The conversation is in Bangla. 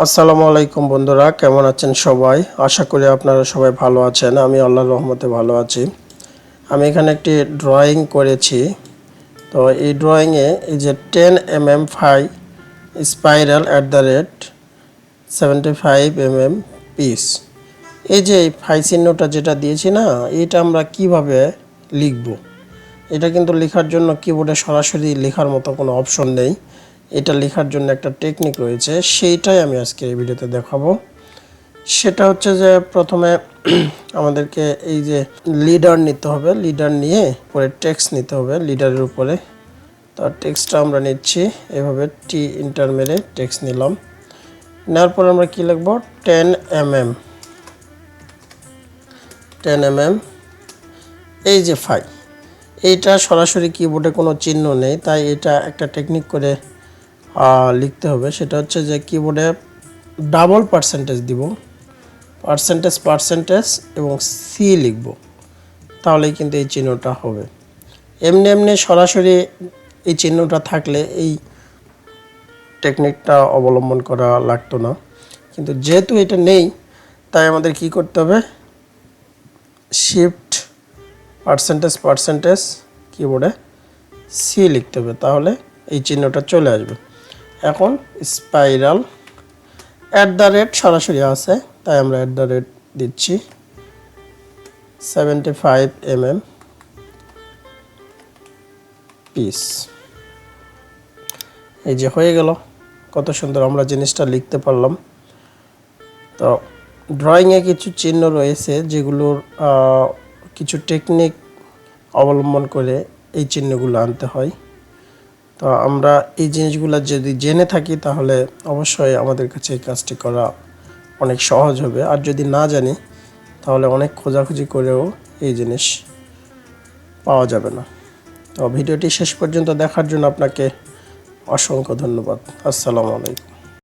আসসালামু আলাইকুম বন্ধুরা, কেমন আছেন সবাই? আশা করি আপনারা সবাই ভালো আছেন। আমি আল্লাহর রহমতে ভালো আছি। আমি এখানে একটি ড্রয়িং করেছি। তো এই ড্রয়িংয়ে এই যে 10 mm phi spiral @75 mm piece, এই যে ফাই চিহ্নটা যেটা দিয়েছি না, এটা আমরা কিভাবে লিখব? এটা কিন্তু লেখার জন্য কিবোর্ডে সরাসরি লেখার মতো কোনো অপশন নেই। এটা লেখার জন্য একটা টেকনিক রয়েছে, সেইটাই আমি আজকে এই ভিডিওতে দেখাবো। সেটা হচ্ছে যে প্রথমে আমাদেরকে এই যে লিডার নিতে হবে, লিডার নিয়ে পরে টেক্সট নিতে হবে লিডারের উপরে। তার টেক্সটটা আমরা নিচ্ছি এভাবে, টি ইন্টার মেরে টেক্সট নিলাম। নেওয়ার পর আমরা কি লিখব? 10 mm, 10 mm এই যে ফাই, এইটা সরাসরি কিবোর্ডে কোনো চিহ্ন নেই, তাই এটা একটা টেকনিক করে লিখতে হবে। সেটা হচ্ছে যে কিবোর্ডে ডাবল পার্সেন্টেজ দিব, পার্সেন্টেজ এবং সি লিখব, তাহলেই কিন্তু এই চিহ্নটা হবে। এমনি এমনি সরাসরি এই চিহ্নটা থাকলে এই টেকনিকটা অবলম্বন করা লাগতো না, কিন্তু যেহেতু এটা নেই তাই আমাদের কি করতে হবে? শিফট পার্সেন্টেজ কিবোর্ডে সি লিখতে হবে, তাহলে এই চিহ্নটা চলে আসবে। এখন স্পাইরাল সরাসরি আছে, তাই আমরা দিচ্ছি 75 mm পিস। এই যে হয়ে গেল, কত সুন্দর আমরা জিনিসটা লিখতে পারলাম। তো ড্রয়িংয়ে কিছু চিহ্ন রয়েছে যেগুলোর কিছু টেকনিক অবলম্বন করে এই চিহ্নগুলো আনতে হয়। তো আমরা এই জিনিসগুলো যদি জেনে থাকি তাহলে অবশ্যই আমাদের কাছে এই কাজটি করা অনেক সহজ হবে। আর যদি না জানি তাহলে অনেক খোঁজাখুঁজি করেও এই জিনিস পাওয়া যাবে না। তো ভিডিওটি শেষ পর্যন্ত দেখার জন্য আপনাকে অসংখ্য ধন্যবাদ। আসসালামু আলাইকুম।